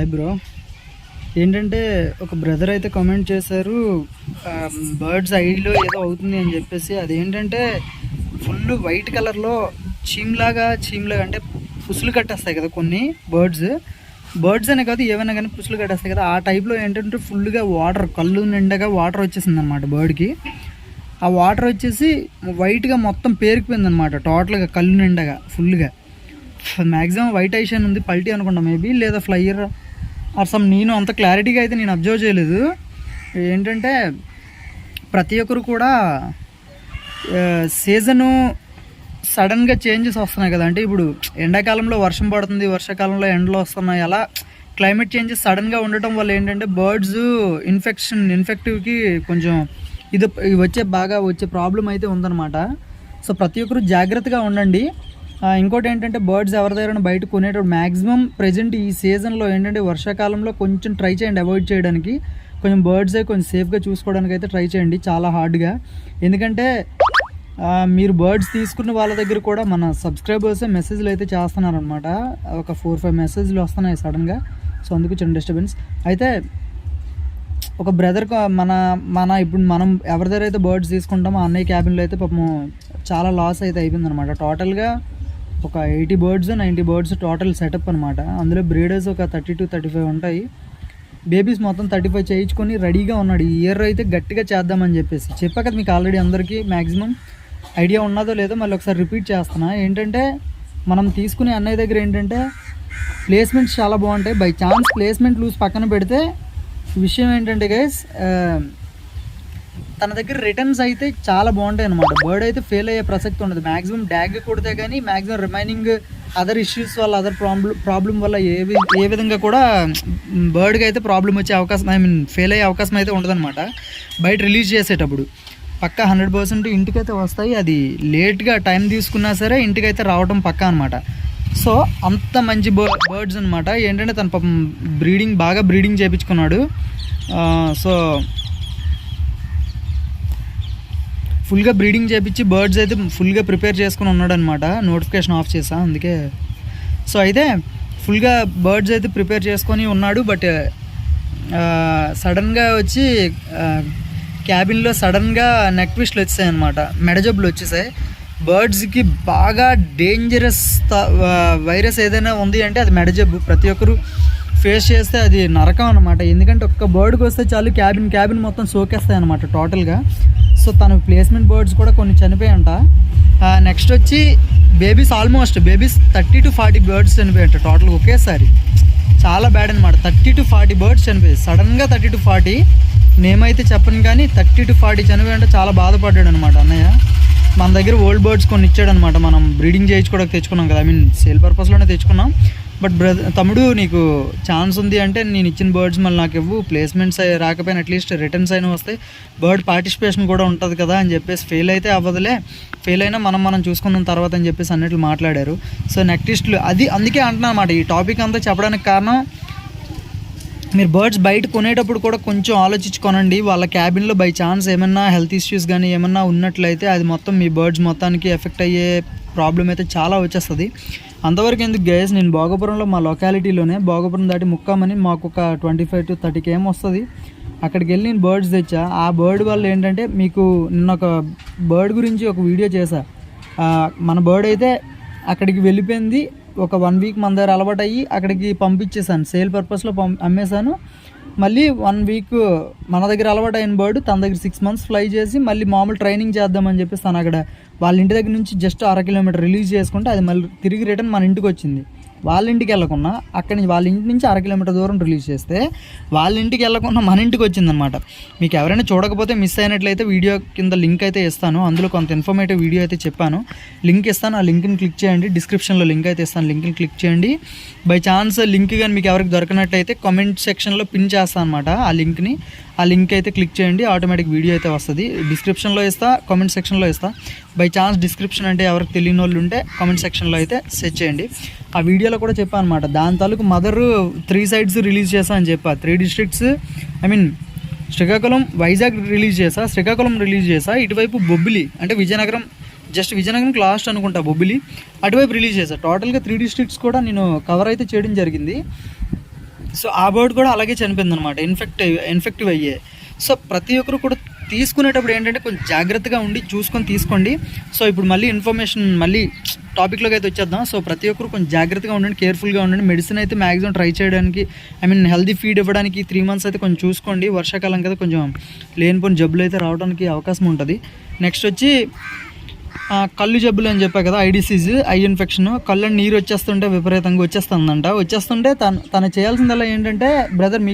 Hi bro. ఏంటంటే ఒక brother అయితే కామెంట్ చేశారు, బర్డ్స్ ఐలో ఏదో అవుతుంది అని చెప్పేసి. అదేంటంటే ఫుల్ వైట్ కలర్లో చీమ్లాగా అంటే పుసులు కట్టేస్తాయి కదా కొన్ని బర్డ్స్ అనే కాదు, ఏమైనా కానీ పుసులు కట్టేస్తాయి కదా. ఆ టైప్లో ఏంటంటే ఫుల్గా వాటర్, కళ్ళు నిండగా వాటర్ వచ్చేసింది అనమాట బర్డ్కి. ఆ వాటర్ వచ్చేసి వైట్గా మొత్తం పేరుకుపోయింది అనమాట టోటల్గా, కళ్ళు నిండగా ఫుల్గా. మ్యాక్సిమం వైట్ ఐషన్ ఉంది, పల్టీ అనుకుంటా మేబీ, లేదా ఫ్లైయర్ ఆర్ సమ్. నేను అంత క్లారిటీగా అయితే నేను అబ్జర్వ్ చేయలేదు. ఏంటంటే ప్రతి ఒక్కరు కూడా సీజను సడన్గా చేంజెస్ వస్తున్నాయి కదా. అంటే ఇప్పుడు ఎండాకాలంలో వర్షం పడుతుంది, వర్షాకాలంలో ఎండలు వస్తున్నాయి. అలా క్లైమేట్ చేంజెస్ సడన్గా ఉండటం వల్ల ఏంటంటే బర్డ్స్ ఇన్ఫెక్టివ్కి కొంచెం ఇది వచ్చే ప్రాబ్లం అయితే ఉందన్నమాట. సో ప్రతి ఒక్కరు జాగ్రత్తగా ఉండండి. ఇంకోటి ఏంటంటే బర్డ్స్ ఎవరి దగ్గర బయట కొనేటప్పుడు మ్యాక్సిమం ప్రజెంట్ ఈ సీజన్లో ఏంటంటే వర్షాకాలంలో కొంచెం ట్రై చేయండి అవాయిడ్ చేయడానికి. కొంచెం బర్డ్స్ కొంచెం సేఫ్గా చూసుకోవడానికి అయితే ట్రై చేయండి చాలా హార్డ్గా. ఎందుకంటే మీరు బర్డ్స్ తీసుకున్న వాళ్ళ దగ్గర కూడా మన సబ్స్క్రైబర్సే మెసేజ్లు అయితే చేస్తున్నారనమాట. ఒక 4-5 మెసేజ్లు వస్తున్నాయి సడన్గా. సో అందుకు చిన్న డిస్టర్బెన్స్ అయితే. ఒక బ్రదర్ ఇప్పుడు మనం ఎవరి దగ్గర అయితే బర్డ్స్ తీసుకుంటామో అన్నయ్య క్యాబిన్లో అయితే పాపం చాలా లాస్ అయితే అయిపోయిందనమాట. టోటల్గా ఒక 80 బర్డ్స్ 90 బర్డ్స్ టోటల్ సెటప్ అనమాట. అందులో బ్రీడర్స్ ఒక 30-35 ఉంటాయి. బేబీస్ మొత్తం 35 చేయించుకొని రెడీగా ఉన్నాడు. ఈ ఇయర్ అయితే గట్టిగా చేద్దామని చెప్పేసి చెప్పా కదా మీకు ఆల్రెడీ. అందరికీ మ్యాక్సిమం ఐడియా ఉన్నదో లేదో మళ్ళీ ఒకసారి రిపీట్ చేస్తున్నా. ఏంటంటే మనం తీసుకునే అన్నయ్య దగ్గర ఏంటంటే ప్లేస్మెంట్స్ చాలా బాగుంటాయి. బై ఛాన్స్ ప్లేస్మెంట్ లూజ్ పక్కన పెడితే విషయం ఏంటంటే గైస్, తన దగ్గర రిటర్న్స్ అయితే చాలా బాగుంటాయి అనమాట. బర్డ్ అయితే ఫెయిల్ అయ్యే ప్రసక్తి ఉండదు. మ్యాక్సిమం డ్యాగ్ కొడితే కానీ మ్యాక్సిమం రిమైనింగ్ అదర్ ఇష్యూస్ వల్ల, అదర్ ప్రాబ్లం వల్ల ఏ విధంగా కూడా బర్డ్కి అయితే ప్రాబ్లం వచ్చే అవకాశం, ఫెయిల్ అయ్యే అవకాశం అయితే ఉండదన్నమాట. బయట రిలీజ్ చేసేటప్పుడు పక్కా 100% ఇంటికైతే వస్తాయి. అది లేట్గా టైం తీసుకున్నా సరే ఇంటికైతే రావడం పక్కా అనమాట. సో అంత మంచి బర్డ్స్ అనమాట. ఏంటంటే తన పాపం బాగా బ్రీడింగ్ చేయించుకున్నాడు. సో ఫుల్గా బ్రీడింగ్ చేయించి బర్డ్స్ అయితే ఫుల్గా ప్రిపేర్ చేసుకుని ఉన్నాడు అనమాట. నోటిఫికేషన్ ఆఫ్ చేసా అందుకే. సో అయితే ఫుల్గా బర్డ్స్ అయితే ప్రిపేర్ చేసుకొని ఉన్నాడు. బట్ సడన్గా వచ్చి క్యాబిన్లో సడన్గా నెక్ ట్విస్ట్లు వచ్చాయి అనమాట, మెడజబ్బులు వచ్చేసాయి. బర్డ్స్కి బాగా డేంజరస్ వైరస్ ఏదైనా ఉంది అంటే అది మెడజబ్బు. ప్రతి ఒక్కరు ఫేస్ చేస్తే అది నరకం అనమాట. ఎందుకంటే ఒక్క బర్డ్కి వస్తే చాలు క్యాబిన్ మొత్తం సోకేస్తాయి అనమాట టోటల్గా. సో తన ప్లేస్మెంట్ బర్డ్స్ కూడా కొన్ని చనిపోయాయంట. నెక్స్ట్ వచ్చి బేబీస్ 30-40 బర్డ్స్ చనిపోయాయంట టోటల్ ఒకేసారి. చాలా బ్యాడ్ అనమాట. 30-40 బర్డ్స్ చనిపోయాయి సడన్గా. 30-40 నేమైతే చెప్పను కానీ 30-40 చనిపోయాయంటే చాలా బాధపడ్డాడు అనమాట అన్నయ్య. మన దగ్గర ఓల్డ్ బర్డ్స్ కొన్ని ఇచ్చాడనమాట. మనం బ్రీడింగ్ చేయించుకోవడానికి తెచ్చుకున్నాం కదా, సేల్ పర్పస్లోనే తెచ్చుకున్నాం. బట్ తమ్ముడు నీకు ఛాన్స్ ఉంది అంటే నేను ఇచ్చిన బర్డ్స్ మళ్ళీ నాకు ఇవ్వు, ప్లేస్మెంట్స్ రాకపోయినా అట్లీస్ట్ రిటర్న్స్ అయినా వస్తాయి, బర్డ్ పార్టిసిపేషన్ కూడా ఉంటుంది కదా అని చెప్పేసి. ఫెయిల్ అయితే అవ్వదులే, ఫెయిల్ అయినా మనం చూసుకున్న తర్వాత అని చెప్పేసి అన్నట్లు మాట్లాడారు. సో నెక్స్ట్లు అందుకే అంటున్నా అన్నమాట. ఈ టాపిక్ అంతా చెప్పడానికి కారణం, మీరు బర్డ్స్ బయట కొనేటప్పుడు కూడా కొంచెం ఆలోచించుకోనండి. వాళ్ళ క్యాబిన్లో బై ఛాన్స్ ఏమన్నా హెల్త్ ఇష్యూస్ కానీ ఏమన్నా ఉన్నట్లయితే అది మొత్తం మీ బర్డ్స్ మొత్తానికి ఎఫెక్ట్ అయ్యే ప్రాబ్లం అయితే చాలా వచ్చేస్తుంది. అంతవరకు ఎందుకు గైస్, నేను భోగపురంలో మా లొకాలిటీలోనే, భోగపురం దాటి ముక్కామని మాకు ఒక 25-30 km వస్తుంది. అక్కడికి వెళ్ళి నేను బర్డ్స్ తెచ్చా. ఆ బర్డ్ వల్ల ఏంటంటే మీకు నిన్న ఒక బర్డ్ గురించి ఒక వీడియో చేశా. మన బర్డ్ అయితే అక్కడికి వెళ్ళిపోయింది. ఒక 1 week మన దగ్గర అలవాటు అయ్యి అక్కడికి పంపించేసాను, సేల్ పర్పస్లో అమ్మేశాను. మళ్ళీ 1 week మన దగ్గర అలవాటు అయిన బర్డ్ తన దగ్గర 6 months ఫ్లై చేసి మళ్ళీ మామూలు ట్రైనింగ్ చేద్దామని చెప్పేసి తను అక్కడ వాళ్ళ ఇంటి దగ్గర నుంచి జస్ట్ 1/2 kilometer రిలీజ్ చేసుకుంటే అది మళ్ళీ తిరిగి రిటర్న్ మన ఇంటికి వచ్చింది. వాళ్ళ ఇంటికి వెళ్ళకుండా అక్కడి నుంచి వాళ్ళ ఇంటి నుంచి 1/2 kilometer దూరం రిలీజ్ చేస్తే వాళ్ళ ఇంటికి వెళ్ళకుండా మన ఇంటికి వచ్చిందనమాట. మీకు ఎవరైనా చూడకపోతే మిస్ అయినట్లయితే వీడియో కింద లింక్ అయితే ఇస్తాను. అందులో కొంత ఇన్ఫర్మేటివ్ వీడియో అయితే చెప్పాను, లింక్ ఇస్తాను. ఆ లింక్ని క్లిక్ చేయండి. డిస్క్రిప్షన్లో లింక్ అయితే ఇస్తాను, లింక్ని క్లిక్ చేయండి. బై ఛాన్స్ లింక్ కానీ మీకు ఎవరికి దొరకనట్లయితే కామెంట్ సెక్షన్లో పిన్ చేస్తాను అనమాట ఆ లింక్ని. ఆ లింక్ అయితే క్లిక్ చేయండి, ఆటోమేటిక్ వీడియో అయితే వస్తుంది. డిస్క్రిప్షన్లో ఇస్తా, కామెంట్ సెక్షన్లో ఇస్తా. బై ఛాన్స్ డిస్క్రిప్షన్ అంటే ఎవరికి తెలియని వాళ్ళు ఉంటే కామెంట్ సెక్షన్లో అయితే సెర్చ్ చేయండి. ఆ వీడియోలో కూడా చెప్పాను అనమాట, దాని తాలూకు మదర్ 3 sides రిలీజ్ చేస్తా అని చెప్పా. 3 districts, శ్రీకాకుళం, వైజాగ్ రిలీజ్ చేసా, శ్రీకాకుళం రిలీజ్ చేసా, ఇటువైపు బొబ్బిలి అంటే విజయనగరం, జస్ట్ విజయనగరంకి లాస్ట్ అనుకుంటా బొబ్బిలి, అటువైపు రిలీజ్ చేసా. టోటల్గా 3 districts కూడా నేను కవర్ అయితే చేయడం జరిగింది. సో ఆ బర్డ్ కూడా అలాగే చనిపోయింది అనమాట, ఇన్ఫెక్టివ్ అయ్యే. సో ప్రతి ఒక్కరు కూడా తీసుకునేటప్పుడు ఏంటంటే కొంచెం జాగ్రత్తగా ఉండి చూసుకొని తీసుకోండి. సో ఇప్పుడు మళ్ళీ ఇన్ఫర్మేషన్ మళ్ళీ టాపిక్లోకి అయితే వచ్చేద్దాం. సో ప్రతి ఒక్కరు కొంచెం జాగ్రత్తగా ఉండండి, కేర్ఫుల్గా ఉండండి. మెడిసిన్ అయితే మ్యాక్సిమం ట్రై చేయడానికి, హెల్తీ ఫీడ్ ఇవ్వడానికి 3 months అయితే కొంచెం చూసుకోండి. వర్షాకాలం కదా కొంచెం లేనిపోయిన జబ్బులు అయితే రావడానికి అవకాశం ఉంటుంది. నెక్స్ట్ వచ్చి కళ్ళు జబ్బులు అని చెప్పా కదా, ఐ డిసీజ్, ఐ ఇన్ఫెక్షన్, కళ్ళు నీరు వచ్చేస్తుంటే విపరీతంగా వచ్చేస్తుంటే తను చేయాల్సిందల్లా ఏంటంటే బ్రదర్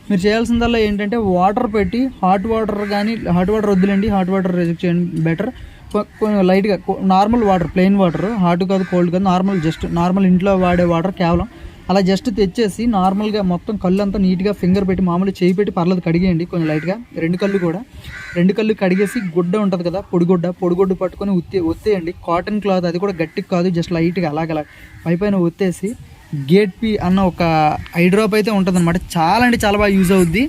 మీరు చేయాల్సిందల్లా ఏంటంటే వాటర్ పెట్టి, హాట్ వాటర్ వద్దులేండి, హాట్ వాటర్ రిజెక్ట్ చేయండి బెటర్. లైట్గా normal water, plain water, hot కాదు కోల్డ్ కాదు, నార్మల్ ఇంట్లో వాడే వాటర్ కేవలం అలా జస్ట్ తెచ్చేసి నార్మల్గా మొత్తం కళ్ళు అంతా నీట్గా ఫింగర్ పెట్టి మామూలు చేయి పెట్టి పర్లేదు కడిగేయండి కొంచెం లైట్గా. రెండు కళ్ళు కడిగేసి గుడ్డ ఉంటుంది కదా, పొడిగుడ్డ పట్టుకొని ఒత్తేయండి. కాటన్ క్లాత్, అది కూడా గట్టికి కాదు, జస్ట్ లైట్గా అలాగ పైన ఒత్తేసి గేట్ పీ అన్న ఒక ఐ డ్రాప్ అయితే ఉంటుంది అనమాట. చాలా బాగా యూజ్ అవుద్ది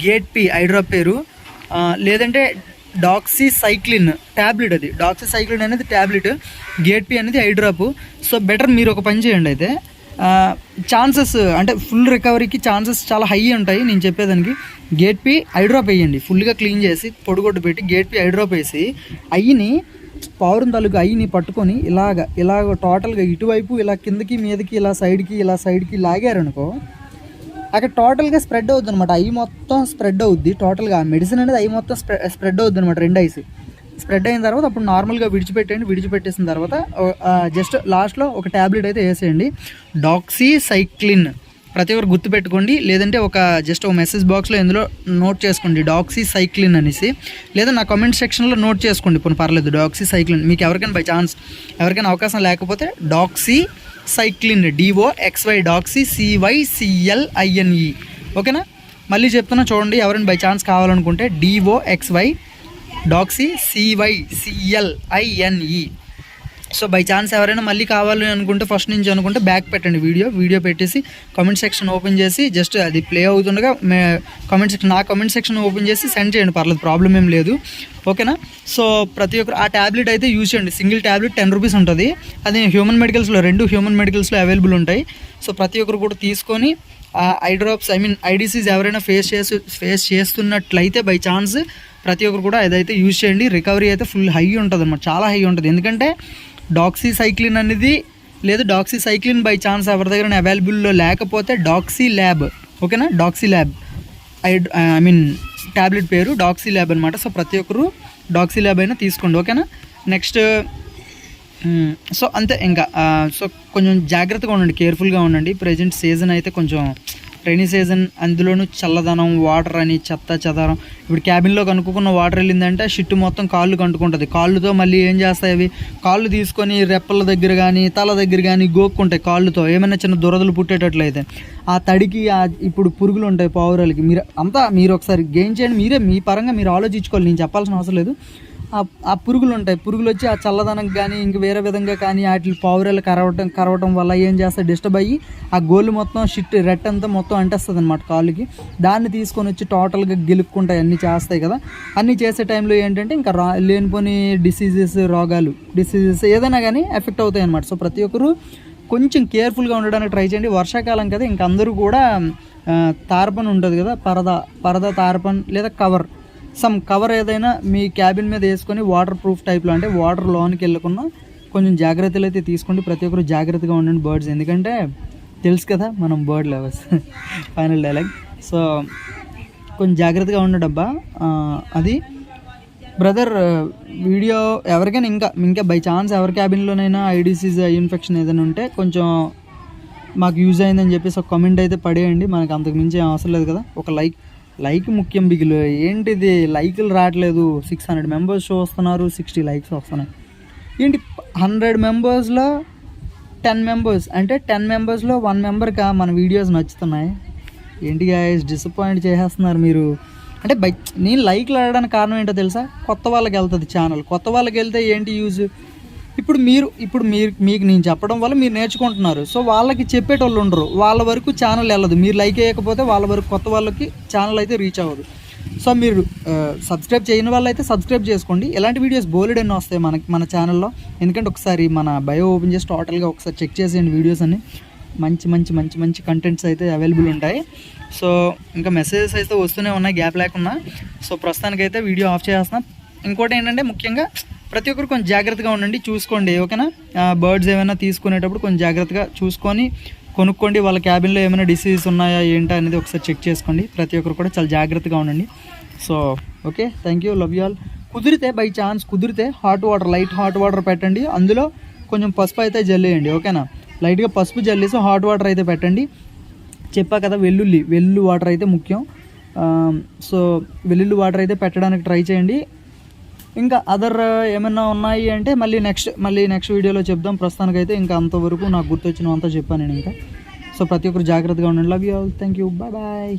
గేట్ పీ ఐ డ్రాప్ పేరు. లేదంటే డాక్సీసైక్లిన్ ట్యాబ్లెట్, అది డాక్సీసైక్లిన్ అనేది ట్యాబ్లెట్, గేట్ పీ అనేది ఐ డ్రాప్. సో బెటర్ మీరు ఒక పని చేయండి అయితే, ఛాన్సెస్ అంటే ఫుల్ రికవరీకి ఛాన్సెస్ చాలా హై ఉంటాయి. నేను చెప్పేదానికి గేట్ పీ ఐ డ్రాప్ వేయండి, ఫుల్గా క్లీన్ చేసి పొడిగొడ్డు పెట్టి గేట్ పీ ఐ డ్రాప్ వేసి అయ్యిని పౌరం తాలూకు అయ్యిని పట్టుకొని ఇలాగ టోటల్గా ఇటువైపు ఇలా కిందకి మీదకి ఇలా సైడ్కి లాగారనుకో, అక్కడ టోటల్గా స్ప్రెడ్ అవుద్ది అనమాట. ఐ మొత్తం స్ప్రెడ్ అవుద్ది టోటల్గా, మెడిసిన్ అనేది ఐ మొత్తం స్ప్రెడ్ అవుద్ది అనమాట. 2 ఐస్ స్ప్రెడ్ అయిన తర్వాత అప్పుడు నార్మల్గా విడిచిపెట్టేసిన తర్వాత జస్ట్ లాస్ట్లో ఒక ట్యాబ్లెట్ అయితే వేసేయండి, డాక్సీసైక్లిన్. ప్రతి ఒక్కరు గుర్తుపెట్టుకోండి, లేదంటే జస్ట్ ఒక మెసేజ్ బాక్స్లో ఇందులో నోట్ చేసుకోండి డాక్సీసైక్లిన్ అనేసి, లేదా నా కామెంట్ సెక్షన్లో నోట్ చేసుకోండి పోనీ పర్లేదు, డాక్సీసైక్లిన్. మీకు ఎవరికైనా బై ఛాన్స్ ఎవరికైనా అవకాశం లేకపోతే డాక్సీసైక్లిన్, DOXY DOCCYCLINE, ఓకేనా? మళ్ళీ చెప్తున్నా చూడండి, ఎవరైనా బై ఛాన్స్ కావాలనుకుంటే DOXY DOCCYCLINE. So by chance ఎవరైనా మళ్ళీ కావాలి అనుకుంటే ఫస్ట్ నుంచి అనుకుంటే బ్యాక్ పెట్టండి, వీడియో పెట్టేసి కామెంట్ సెక్షన్ ఓపెన్ చేసి జస్ట్ అది ప్లే అవుతుండగా నా కామెంట్ సెక్షన్ ఓపెన్ చేసి సెండ్ చేయండి, పర్లేదు, ప్రాబ్లం ఏం లేదు, ఓకేనా? సో ప్రతి ఒక్కరు ఆ ట్యాబ్లెట్ అయితే యూజ్ చేయండి. సింగిల్ ట్యాబ్లెట్ 10 రూపీస్ ఉంటుంది. అది హ్యూమన్ మెడికల్స్లో 2 హ్యూమన్ మెడికల్స్లో అవైలబుల్ ఉంటాయి. సో ప్రతి ఒక్కరు కూడా తీసుకొని ఐ డ్రాప్స్ ఐ డిసీజ్ ఎవరైనా ఫేస్ చేస్తున్నట్లయితే బై ఛాన్స్ ప్రతి ఒక్కరు కూడా అదైతే యూజ్ చేయండి. రికవరీ అయితే ఫుల్ హై ఉంటుంది అనమాట, చాలా హై ఉంటుంది. ఎందుకంటే డాక్సీసైక్లిన్ అనేది లేదు, డాక్సీసైక్లిన్ బై ఛాన్స్ ఎవరి దగ్గర అవైలబుల్లో లేకపోతే డాక్సీల్యాబ్, ఓకేనా? డాక్సీల్యాబ్ ట్యాబ్లెట్ పేరు డాక్సీల్యాబ్ అనమాట. సో ప్రతి ఒక్కరు డాక్సీల్యాబ్ అయినా తీసుకోండి, ఓకేనా? నెక్స్ట్ సో అంతే ఇంకా. సో కొంచెం జాగ్రత్తగా ఉండండి, కేర్ఫుల్గా ఉండండి. ప్రజెంట్ సీజన్ అయితే కొంచెం రైనీ సీజన్, అందులోనూ చల్లదనం, వాటర్ అని చెత్త చెదారం. ఇప్పుడు క్యాబిన్లో కనుక్కున్న వాటర్ వెళ్ళిందంటే షిట్టు మొత్తం కాళ్ళు కంటుకుంటుంది. కాళ్ళుతో మళ్ళీ ఏం చేస్తాయి అవి, కాళ్ళు తీసుకొని రెప్పల దగ్గర కానీ తల దగ్గర కానీ గోక్కుంటాయి. కాళ్ళుతో ఏమైనా చిన్న దురదలు పుట్టేటట్లయితే ఆ తడికి ఇప్పుడు పురుగులు ఉంటాయి పావురాలకి. మీరు ఒకసారి గెయిన్ చేయండి, మీ పరంగా మీరు ఆలోచించుకోవాలి, నేను చెప్పాల్సిన అవసరం లేదు. ఆ పురుగులు ఉంటాయి, పురుగులు వచ్చి ఆ చల్లదనం కానీ ఇంక వేరే విధంగా కానీ వాటి పావురాలు కరవటం వల్ల ఏం చేస్తాయి, డిస్టర్బ్ అయ్యి ఆ గోళ్ళు మొత్తం రెట్ అంతా మొత్తం అంటేస్తుంది అనమాట కాళ్ళకి. దాన్ని తీసుకొని వచ్చి టోటల్గా గెలుక్కుంటాయి, అన్నీ చేస్తాయి కదా. అన్నీ చేసే టైంలో ఏంటంటే ఇంకా లేనిపోని డిసీజెస్ ఏదైనా కానీ ఎఫెక్ట్ అవుతాయి అనమాట. సో ప్రతి ఒక్కరు కొంచెం కేర్ఫుల్గా ఉండడానికి ట్రై చేయండి. వర్షాకాలం కదా, ఇంక అందరూ కూడా తార్పన్ ఉంటుంది కదా, పరదా తార్పన్ లేదా కవర్ ఏదైనా మీ క్యాబిన్ మీద వేసుకొని వాటర్ ప్రూఫ్ టైప్లో, అంటే వాటర్ లోనికి వెళ్ళకుండా కొంచెం జాగ్రత్తలు అయితే తీసుకోండి. ప్రతి ఒక్కరు జాగ్రత్తగా ఉండండి బర్డ్స్, ఎందుకంటే తెలుసు కదా మనం bird lovers. Final dialogue. So కొంచెం జాగ్రత్తగా ఉండడబ్బా. అది బ్రదర్ వీడియో ఎవరికైనా ఇంకా బై ఛాన్స్ ఎవరి క్యాబిన్లోనైనా ఐ డిసీజ్, ఐ ఇన్ఫెక్షన్ ఏదైనా ఉంటే కొంచెం మాకు యూజ్ అయిందని చెప్పేసి ఒక కామెంట్ అయితే పడేయండి. మనకు అంతకు మించి అవసరం లేదు కదా. ఒక లైక్ ముఖ్యం బిగులు. ఏంటిది లైకులు రావట్లేదు, 600 మెంబర్స్ చూస్తున్నారు, 60 likes వస్తున్నాయి. ఏంటి 100 మెంబర్స్లో 10 మెంబర్స్, అంటే 10 మెంబర్స్లో 1 మెంబర్గా మన వీడియోస్ నచ్చుతున్నాయి. ఏంటి గాయస్ డిసప్పాయింట్ చేసేస్తున్నారు మీరు. అంటే నేను లైక్లు ఆడడానికి కారణం ఏంటో తెలుసా, కొత్త వాళ్ళకి వెళ్తుంది ఛానల్. కొత్త వాళ్ళకి వెళ్తే ఏంటి యూజ్, ఇప్పుడు మీకు నేను చెప్పడం వల్ల మీరు నేర్చుకుంటున్నారు. సో వాళ్ళకి చెప్పేటోళ్ళు ఉండరు, వాళ్ళ వరకు ఛానల్ వెళ్ళదు. మీరు లైక్ వేయకపోతే వాళ్ళ వరకు కొత్త వాళ్ళకి ఛానల్ అయితే రీచ్ అవ్వదు. సో మీరు సబ్స్క్రైబ్ చేయని వాళ్ళు అయితే సబ్స్క్రైబ్ చేసుకోండి. ఎలాంటి వీడియోస్ బోలెడెన్నో వస్తాయి మన ఛానల్లో. ఎందుకంటే ఒకసారి మన బయో ఓపెన్ చేసి టోటల్గా ఒకసారి చెక్ చేసేయండి వీడియోస్ అన్ని. మంచి మంచి మంచి మంచి కంటెంట్స్ అయితే అవైలబుల్ ఉంటాయి. సో ఇంకా మెసేజెస్ అయితే వస్తూనే ఉన్నాయి గ్యాప్ లేకుండా. సో ప్రస్తుతానికైతే వీడియో ఆఫ్ చేస్తున్నా. ఇంకోటి ఏంటంటే ముఖ్యంగా ప్రతి ఒక్కరు కొంచెం జాగ్రత్తగా ఉండండి, చూసుకోండి ఓకేనా. బర్డ్స్ ఏమైనా తీసుకునేటప్పుడు కొంచెం జాగ్రత్తగా చూసుకొని కొనుక్కోండి. వాళ్ళ క్యాబిన్లో ఏమైనా డిసీజ్ ఉన్నాయా ఏంటా అనేది ఒకసారి చెక్ చేసుకోండి. ప్రతి ఒక్కరు కూడా చాలా జాగ్రత్తగా ఉండండి. So okay, thank you, love you all. కుదిరితే బై ఛాన్స్ కుదిరితే hot water, light hot water పెట్టండి. అందులో కొంచెం పసుపు అయితే జల్లేయండి ఓకేనా. లైట్గా పసుపు జల్లేసి హాట్ వాటర్ అయితే పెట్టండి. చెప్పా కదా వెల్లుల్లి వాటర్ అయితే ముఖ్యం. సో వెల్లుల్లి వాటర్ అయితే పెట్టడానికి ట్రై చేయండి. ఇంకా అదర్ ఏమైనా ఉన్నాయి అంటే మళ్ళీ నెక్స్ట్ వీడియోలో చెప్దాం. ప్రస్తుతానికైతే ఇంకా అంతవరకు నాకు గుర్తొచ్చినంత చెప్పాను నేను ఇంకా. సో ప్రతి ఒక్కరు జాగ్రత్తగా ఉండండి. Love you all, thank you, bye bye.